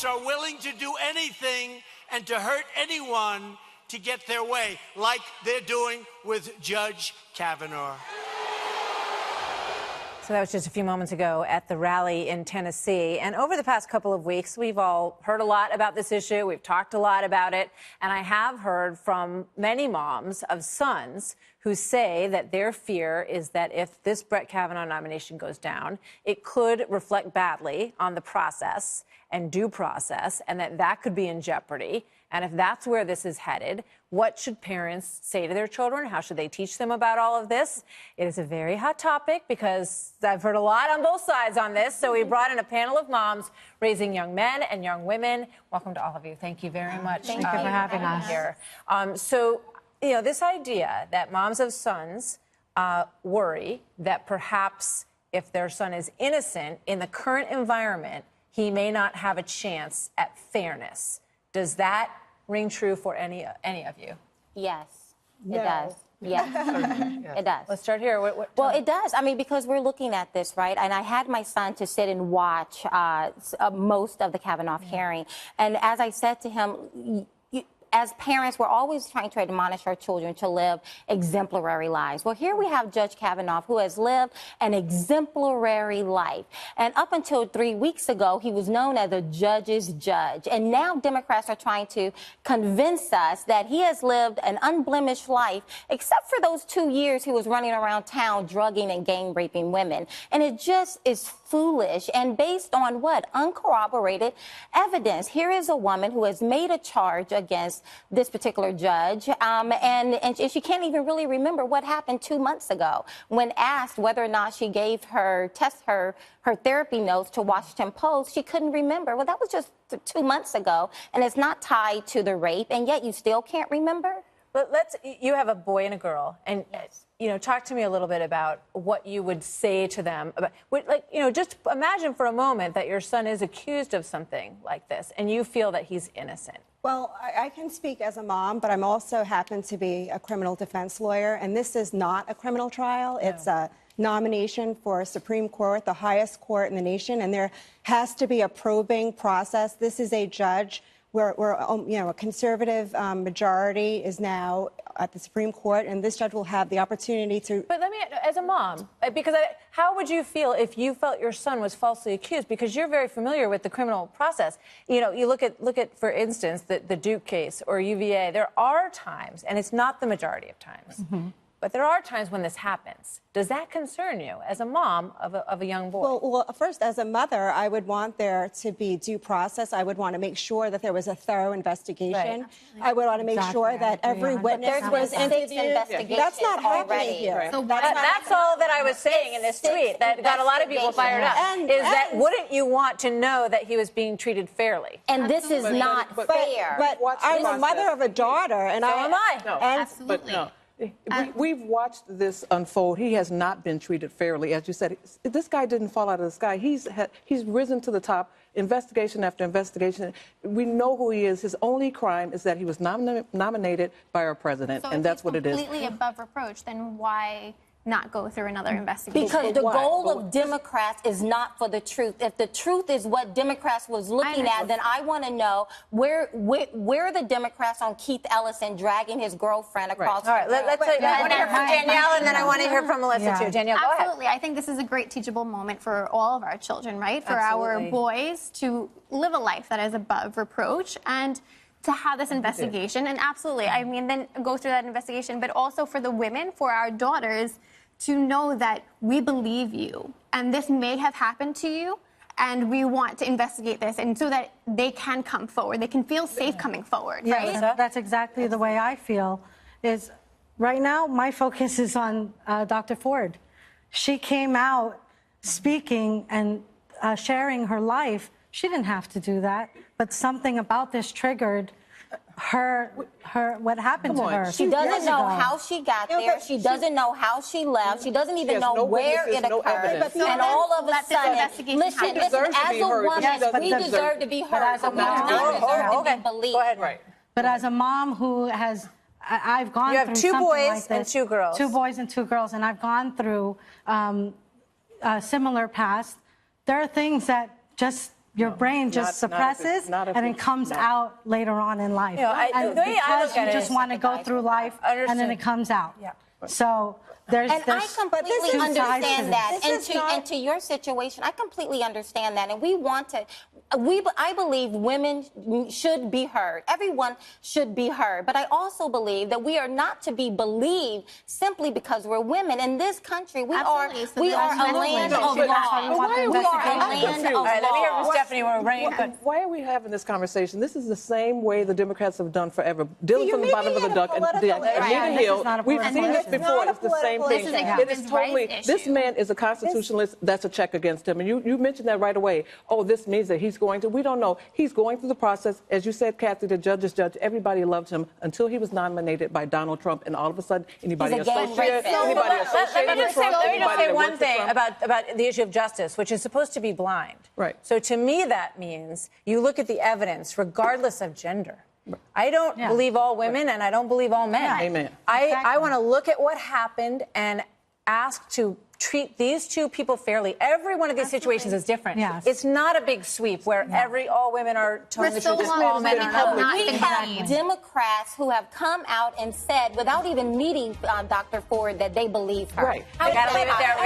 courts are willing to do anything and to hurt anyone to get their way, like they're doing with Judge Kavanaugh. So that was just a few moments ago at the rally in Tennessee. And over the past couple of weeks, we've all heard a lot about this issue. We've talked a lot about it. And I have heard from many moms of sons who say that their fear is that if this Brett Kavanaugh nomination goes down, it could reflect badly on the process and due process, and that could be in jeopardy. And if that's where this is headed, what should parents say to their children? How should they teach them about all of this? It is a very hot topic because I've heard a lot on both sides on this. So we brought in a panel of moms raising young men and young women. Welcome to all of you. Thank you very much. Thank you for having us here. So, you know, this idea that moms of sons worry that perhaps if their son is innocent in the current environment, he may not have a chance at fairness. Does that ring true for any of you? Yes, it does. Yes, it does. Let's start here. Well, it does. I mean, because we're looking at this, right? And I had my son to sit and watch most of the Kavanaugh hearing. And as I said to him, as parents, we're always trying to admonish our children to live exemplary lives. Well, here we have Judge Kavanaugh, who has lived an exemplary life. And up until 3 weeks ago, he was known as a judge's judge. And now Democrats are trying to convince us that he has lived an unblemished life, except for those 2 years he was running around town drugging and gang raping women. And it just is foolish and based on what? Uncorroborated evidence. Here is a woman who has made a charge against this particular judge, and she can't even really remember what happened 2 months ago. When asked whether or not she gave her therapy notes to Washington Post, she couldn't remember. Well, that was just 2 months ago, and it's not tied to the rape, and yet you still can't remember? But you have a boy and a girl, and yes. You know, talk to me a little bit about what you would say to them about, like, you know, just imagine for a moment that your son is accused of something like this, and you feel that he's innocent. Well, I can speak as a mom, but I'm also happen to be a criminal defense lawyer, and this is not a criminal trial. No. It's a nomination for a Supreme Court, the highest court in the nation, and there has to be a probing process. This is a judge where you know, a conservative majority is now at the Supreme Court, and this judge will have the opportunity to... But let me, as a mom, because how would you feel if you felt your son was falsely accused? Because you're very familiar with the criminal process. You know, you look at for instance, the Duke case or UVA. There are times, and it's not the majority of times, but there are times when this happens. Does that concern you as a mom of a young boy? Well, first, as a mother, I would want there to be due process. I would want to make sure that there was a thorough investigation. Right. I would want to make sure that every witness was interviewed. That's not happening here. Right. So that's all that I was saying in this tweet that got a lot of people fired up, is that wouldn't you want to know that he was being treated fairly? And this is not fair. But I'm a mother of a daughter, and so am I. No, absolutely. But no. We've watched this unfold. He has not been treated fairly. As you said, this guy didn't fall out of the sky. He's risen to the top, investigation after investigation. We know who he is. His only crime is that he was nominated by our president, and that's what it is. So if he's completely above reproach, then why not go through another investigation? Because the goal of Democrats is not for the truth. If the truth is what Democrats was looking at, then I want to know where are the Democrats on Keith Ellison dragging his girlfriend across the road? All right, let's I want to hear from Danielle, and then I want to hear from Melissa, too. Danielle, go ahead. Absolutely. I think this is a great teachable moment for all of our children, right? For our boys to live a life that is above reproach and to have this investigation. And absolutely, I mean, then go through that investigation, but also for the women, for our daughters, to know that we believe you and this may have happened to you and we want to investigate this, and so that they can come forward. They can feel safe coming forward, right? That's exactly the way I feel. Is right now my focus is on Dr. Ford. She came out speaking and sharing her life. She didn't have to do that, but something about this triggered what happened to her. She doesn't know how she got there. She doesn't know how she left. She doesn't even know where it occurred. And all of a sudden, listen, as a woman, we deserve to be heard. But we deserve to be believed. Go ahead. Right. But as a mom who has, I've gone through something like this. You have 2 boys and 2 girls. 2 boys and 2 girls, and I've gone through a similar past. There are things that just your brain just suppresses and it comes out later on in life. You know, and the way I look because at you it just is- want to go through life and then it comes out. Yeah. So there's And I completely two sides to understand this. that. This is not- And to your situation, I completely understand that. And we want to, I believe women should be heard. Everyone should be heard. But I also believe that we are not to be believed simply because we're women. In this country, we Absolutely. So are there's a no land way. of But law. why are We are a investigating? land of All right, let me hear from law. Stephanie. We're running. Why are we having this conversation? This is the same way the Democrats have done forever, dealing you're from the bottom of the making it a duck and political issue. Anita This Hill. is not a We've political seen this issue. before. It's It's the not a same political thing. issue. It is Human rights totally. This issue. man is a constitutionalist. That's a check against him. And you mentioned that right away. Oh, this means that he's going to. We don't know. He's going through the process. As you said, Kathy, the judge's judge. Everybody loved him until he was nominated by Donald Trump, and all of a sudden, anybody He's a gang associated, rapist. anybody Let me associated with just say, Trump, let me just anybody say that one worked for thing Trump. about the issue of justice, which is supposed to be blind. Right. So to me, that means you look at the evidence regardless of gender. I don't believe all women, and I don't believe all men. Yeah. Amen. I want to look at what happened and ask to treat these two people fairly. Every one of these situations is different. Yes. It's not a big sweep where all women are telling the For so truth. long, All men women are have not. not We been have believed. Democrats who have come out and said, without even meeting Dr. Ford, that they believe her. Right. How I gotta is that leave it there. possible?